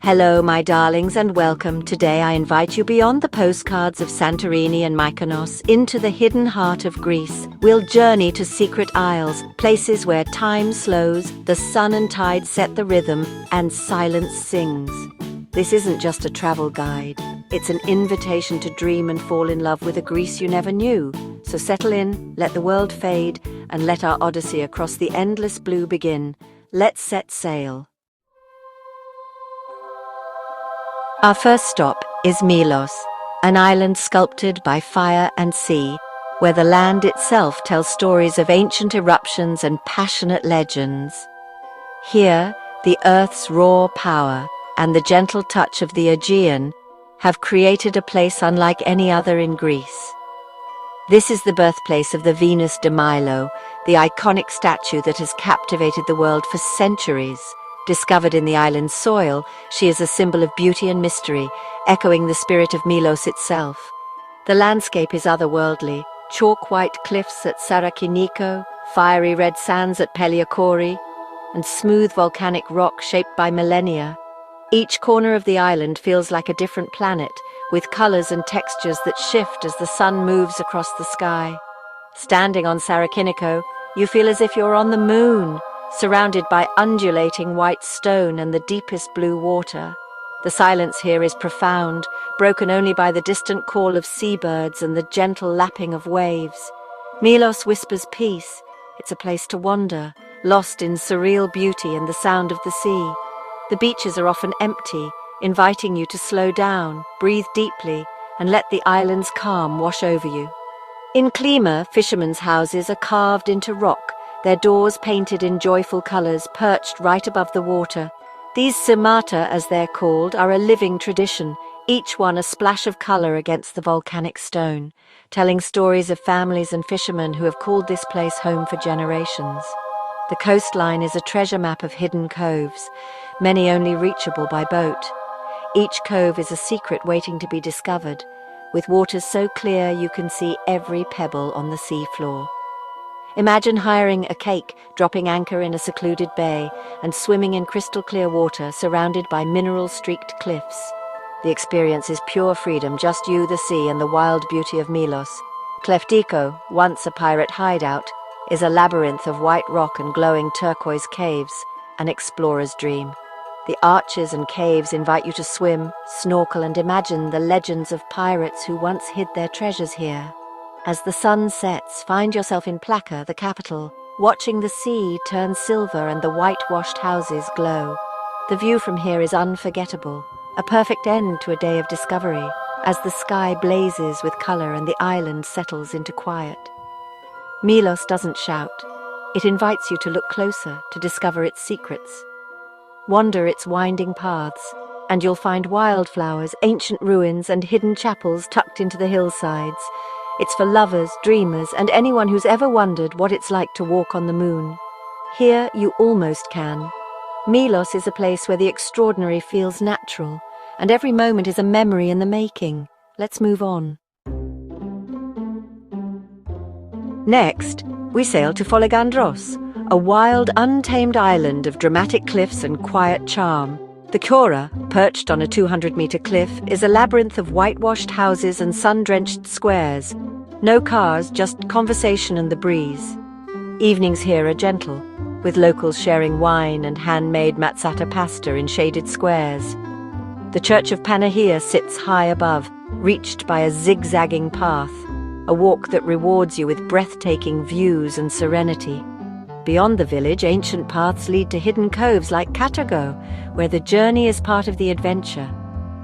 Hello, my darlings, and welcome. Today I invite you beyond the postcards of Santorini and Mykonos into the hidden heart of Greece. We'll journey to secret isles, places where time slows, the sun and tide set the rhythm, and silence sings. This isn't just a travel guide. It's an invitation to dream and fall in love with a Greece you never knew. So settle in, let the world fade, and let our odyssey across the endless blue begin. Let's set sail. Our first stop is Milos, an island sculpted by fire and sea, where the land itself tells stories of ancient eruptions and passionate legends. Here, the Earth's raw power and the gentle touch of the Aegean have created a place unlike any other in Greece. This is the birthplace of the Venus de Milo, the iconic statue that has captivated the world for centuries. Discovered in the island's soil, she is a symbol of beauty and mystery, echoing the spirit of Milos itself. The landscape is otherworldly: chalk-white cliffs at Sarakiniko, fiery red sands at Peliakori, and smooth volcanic rock shaped by millennia. Each corner of the island feels like a different planet, with colors and textures that shift as the sun moves across the sky. Standing on Sarakiniko, you feel as if you're on the moon, surrounded by undulating white stone and the deepest blue water. The silence here is profound, broken only by the distant call of seabirds and the gentle lapping of waves. Milos whispers peace. It's a place to wander, lost in surreal beauty and the sound of the sea. The beaches are often empty, inviting you to slow down, breathe deeply, and let the island's calm wash over you. In Klima, fishermen's houses are carved into rock, their doors painted in joyful colors perched right above the water. These simata, as they're called, are a living tradition, each one a splash of color against the volcanic stone, telling stories of families and fishermen who have called this place home for generations. The coastline is a treasure map of hidden coves, many only reachable by boat. Each cove is a secret waiting to be discovered, with waters so clear you can see every pebble on the sea floor. Imagine hiring a cake, dropping anchor in a secluded bay, and swimming in crystal-clear water surrounded by mineral-streaked cliffs. The experience is pure freedom, just you, the sea, and the wild beauty of Milos. Kleftiko, once a pirate hideout, is a labyrinth of white rock and glowing turquoise caves, an explorer's dream. The arches and caves invite you to swim, snorkel, and imagine the legends of pirates who once hid their treasures here. As the sun sets, find yourself in Plaka, the capital, watching the sea turn silver and the whitewashed houses glow. The view from here is unforgettable, a perfect end to a day of discovery, as the sky blazes with color and the island settles into quiet. Milos doesn't shout. It invites you to look closer, to discover its secrets. Wander its winding paths, and you'll find wildflowers, ancient ruins, and hidden chapels tucked into the hillsides. It's for lovers, dreamers, and anyone who's ever wondered what it's like to walk on the moon. Here you almost can. Milos is a place where the extraordinary feels natural, and every moment is a memory in the making. Let's move on. Next, we sail to Folegandros, a wild, untamed island of dramatic cliffs and quiet charm. The Kora, perched on a 200-meter cliff, is a labyrinth of whitewashed houses and sun-drenched squares. No cars, just conversation and the breeze. Evenings here are gentle, with locals sharing wine and handmade matzata pasta in shaded squares. The Church of Panahia sits high above, reached by a zigzagging path, a walk that rewards you with breathtaking views and serenity. Beyond the village, ancient paths lead to hidden coves like Katago, where the journey is part of the adventure.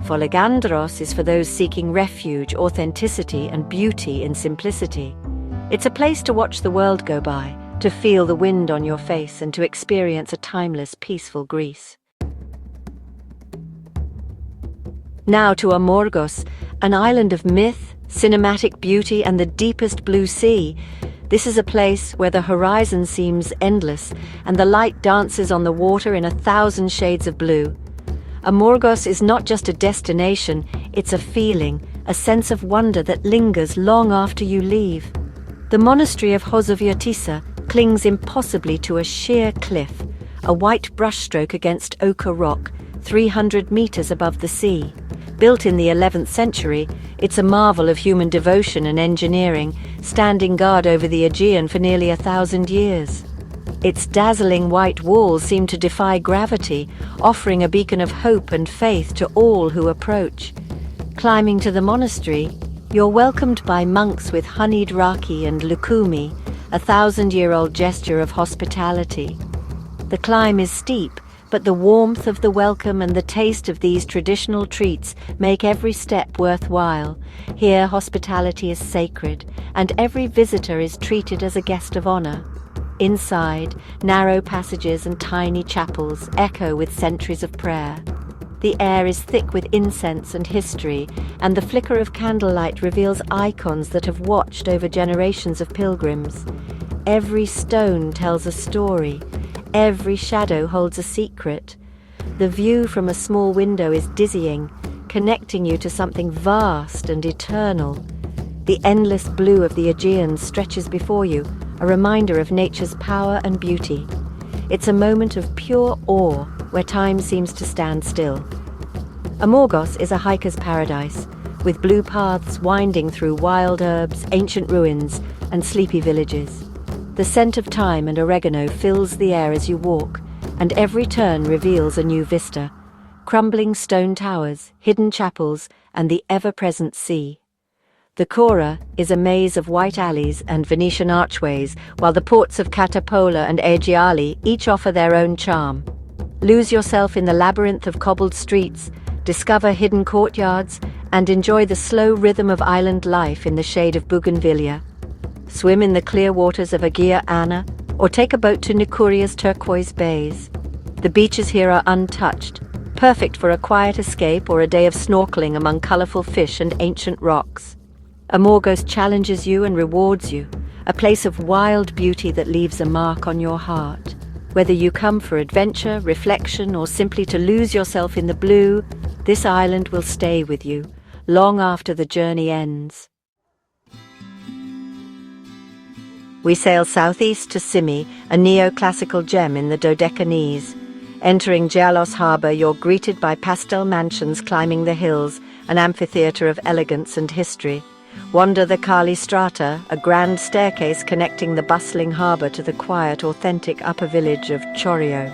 Folegandros is for those seeking refuge, authenticity, and beauty in simplicity. It's a place to watch the world go by, to feel the wind on your face, and to experience a timeless, peaceful Greece. Now to Amorgos, an island of myth, cinematic beauty, and the deepest blue sea. This is a place where the horizon seems endless and the light dances on the water in 1,000 shades of blue. Amorgos is not just a destination, it's a feeling, a sense of wonder that lingers long after you leave. The monastery of Hosoviotissa clings impossibly to a sheer cliff, a white brushstroke against ochre rock, 300 meters above the sea. Built in the 11th century, it's a marvel of human devotion and engineering, standing guard over the Aegean for nearly 1,000 years. Its dazzling white walls seem to defy gravity, offering a beacon of hope and faith to all who approach. Climbing to the monastery, you're welcomed by monks with honeyed raki and lukumi, a 1,000-year-old gesture of hospitality. The climb is steep, but the warmth of the welcome and the taste of these traditional treats make every step worthwhile. Here, hospitality is sacred, and every visitor is treated as a guest of honor. Inside, narrow passages and tiny chapels echo with centuries of prayer. The air is thick with incense and history, and the flicker of candlelight reveals icons that have watched over generations of pilgrims. Every stone tells a story. Every shadow holds a secret. The view from a small window is dizzying, connecting you to something vast and eternal. The endless blue of the Aegean stretches before you, a reminder of nature's power and beauty. It's a moment of pure awe where time seems to stand still. Amorgos is a hiker's paradise, with blue paths winding through wild herbs, ancient ruins, and sleepy villages. The scent of thyme and oregano fills the air as you walk, and every turn reveals a new vista. Crumbling stone towers, hidden chapels, and the ever-present sea. The Cora is a maze of white alleys and Venetian archways, while the ports of Catapola and Aegiali each offer their own charm. Lose yourself in the labyrinth of cobbled streets, discover hidden courtyards, and enjoy the slow rhythm of island life in the shade of Bougainvillea. Swim in the clear waters of Agia Anna, or take a boat to Nicuria's turquoise bays. The beaches here are untouched, perfect for a quiet escape or a day of snorkeling among colorful fish and ancient rocks. Amorgos challenges you and rewards you, a place of wild beauty that leaves a mark on your heart. Whether you come for adventure, reflection, or simply to lose yourself in the blue, this island will stay with you, long after the journey ends. We sail southeast to Simi, a neoclassical gem in the Dodecanese. Entering Gialos harbour, you're greeted by pastel mansions climbing the hills, an amphitheatre of elegance and history. Wander the Kali Strata, a grand staircase connecting the bustling harbour to the quiet, authentic upper village of Chorio.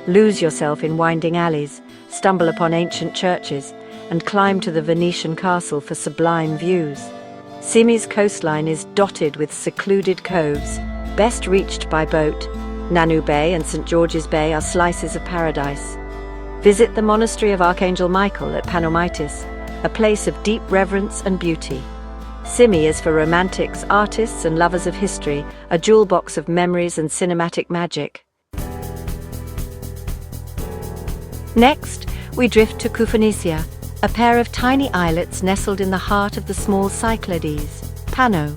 Lose yourself in winding alleys, stumble upon ancient churches, and climb to the Venetian castle for sublime views. Simi's coastline is dotted with secluded coves, best reached by boat. Nanu Bay and St. George's Bay are slices of paradise. Visit the monastery of Archangel Michael at Panomitis, a place of deep reverence and beauty. Simi is for romantics, artists, and lovers of history, a jewel box of memories and cinematic magic. Next, we drift to Koufonisia, a pair of tiny islets nestled in the heart of the small Cyclades, Pano,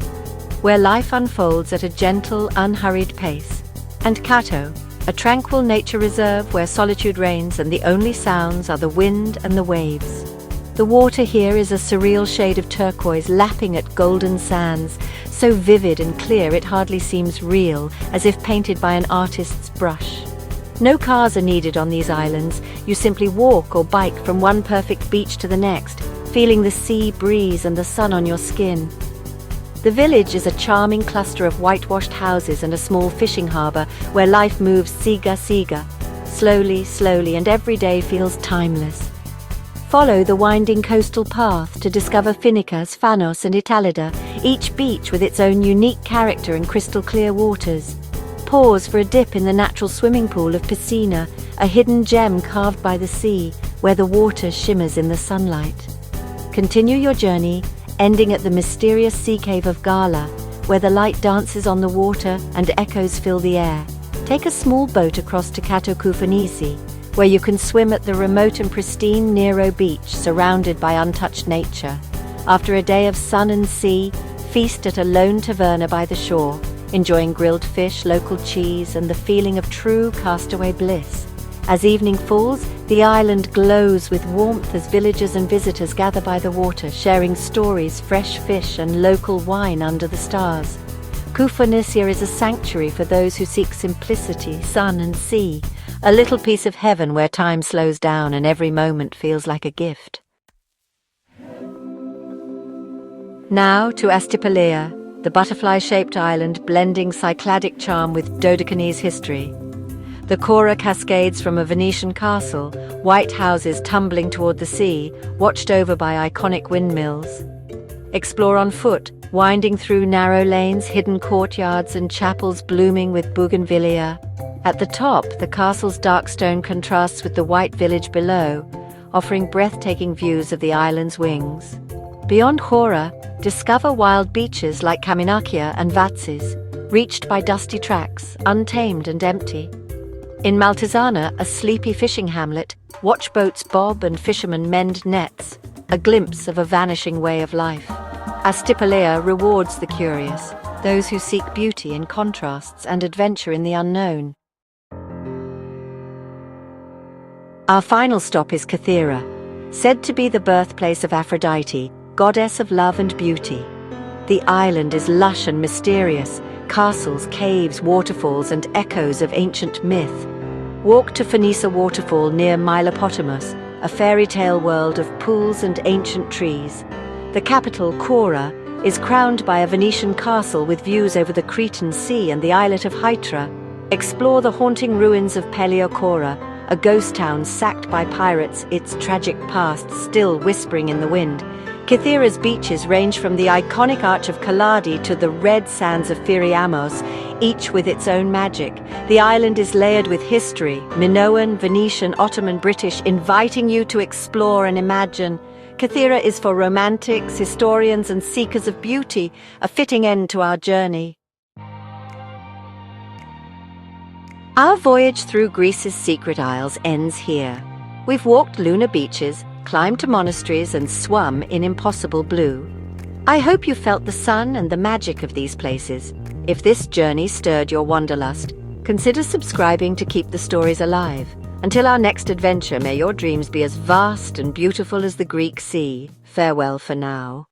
where life unfolds at a gentle, unhurried pace, and Kato, a tranquil nature reserve where solitude reigns and the only sounds are the wind and the waves. The water here is a surreal shade of turquoise lapping at golden sands, so vivid and clear it hardly seems real, as if painted by an artist's brush. No cars are needed on these islands. You simply walk or bike from one perfect beach to the next, feeling the sea breeze and the sun on your skin. The village is a charming cluster of whitewashed houses and a small fishing harbour where life moves siga, slowly, and every day feels timeless. Follow the winding coastal path to discover Finicas, Phanos and Italida, each beach with its own unique character and crystal-clear waters. Pause for a dip in the natural swimming pool of Piscina, a hidden gem carved by the sea, where the water shimmers in the sunlight. Continue your journey, ending at the mysterious sea cave of Gala, where the light dances on the water and echoes fill the air. Take a small boat across to Kato Koufonisi, where you can swim at the remote and pristine Nero Beach, surrounded by untouched nature. After a day of sun and sea, feast at a lone taverna by the shore, enjoying grilled fish, local cheese, and the feeling of true castaway bliss. As evening falls, the island glows with warmth as villagers and visitors gather by the water, sharing stories, fresh fish, and local wine under the stars. Koufonisia is a sanctuary for those who seek simplicity, sun, and sea, a little piece of heaven where time slows down and every moment feels like a gift. Now to Astipalea, the butterfly-shaped island blending Cycladic charm with Dodecanese history. The Cora cascades from a Venetian castle, white houses tumbling toward the sea, watched over by iconic windmills. Explore on foot, winding through narrow lanes, hidden courtyards and chapels blooming with bougainvillea. At the top, the castle's dark stone contrasts with the white village below, offering breathtaking views of the island's wings. Beyond Cora, discover wild beaches like Kaminakia and Vatsis, reached by dusty tracks, untamed and empty. In Maltesana, a sleepy fishing hamlet, watch boats bob and fishermen mend nets, a glimpse of a vanishing way of life. Astipalea rewards the curious, those who seek beauty in contrasts and adventure in the unknown. Our final stop is Kythera, said to be the birthplace of Aphrodite, goddess of love and beauty. The island is lush and mysterious, castles, caves, waterfalls, and echoes of ancient myth. Walk to Phoenicia Waterfall near Mylopotamus, a fairy tale world of pools and ancient trees. The capital, Cora, is crowned by a Venetian castle with views over the Cretan Sea and the islet of Hydra. Explore the haunting ruins of Peleocora, a ghost town sacked by pirates, its tragic past still whispering in the wind. Kythera's beaches range from the iconic Arch of Kaladi to the red sands of Firiamos, each with its own magic. The island is layered with history, Minoan, Venetian, Ottoman, British, inviting you to explore and imagine. Kythera is for romantics, historians, and seekers of beauty, a fitting end to our journey. Our voyage through Greece's secret isles ends here. We've walked lunar beaches, climbed to monasteries and swum in impossible blue. I hope you felt the sun and the magic of these places. If this journey stirred your wanderlust, consider subscribing to keep the stories alive. Until our next adventure, may your dreams be as vast and beautiful as the Greek sea. Farewell for now.